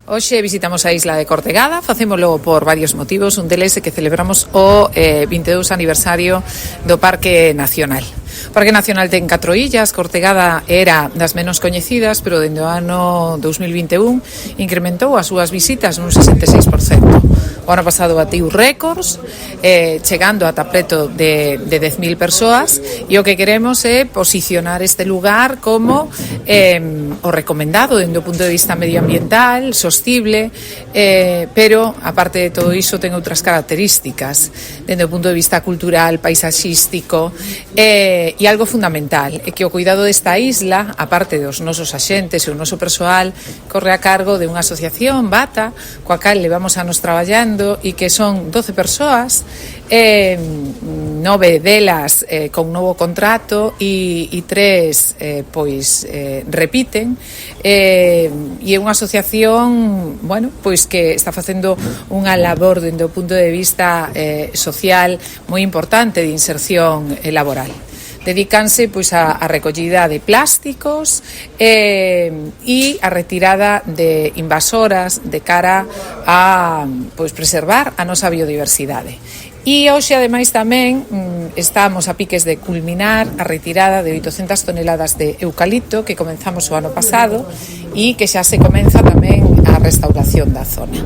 Hoxe visitamos a isla de Cortegada, facémolo por varios motivos, un deles é que celebramos o 22 aniversario do Parque Nacional. O Parque Nacional ten 4 illas, Cortegada era das menos coñecidas, pero dende o ano 2021 incrementou as súas visitas nun 66%. O ano pasado batiu récords, chegando ata preto de 10.000 persoas, e o que queremos é posicionar este lugar como o recomendado dende o punto de vista medioambiental, sostible, pero, aparte de todo iso, ten outras características dende o punto de vista cultural, paisaxístico, e algo fundamental é que o cuidado desta isla, aparte dos nosos axentes e o noso persoal, corre a cargo de unha asociación, Bata, coa cal levamos anos traballando e que son 12 persoas, 9 delas con novo contrato e 3 repiten, e é unha asociación que está facendo unha labor dende o punto de vista social moi importante de inserción laboral. Dedícanse a recollida de plásticos e a retirada de invasoras de cara a preservar a nosa biodiversidade. E hoxe, ademais, tamén estamos a piques de culminar a retirada de 800 toneladas de eucalipto que comenzamos o ano pasado e que xa se comeza tamén a restauración da zona.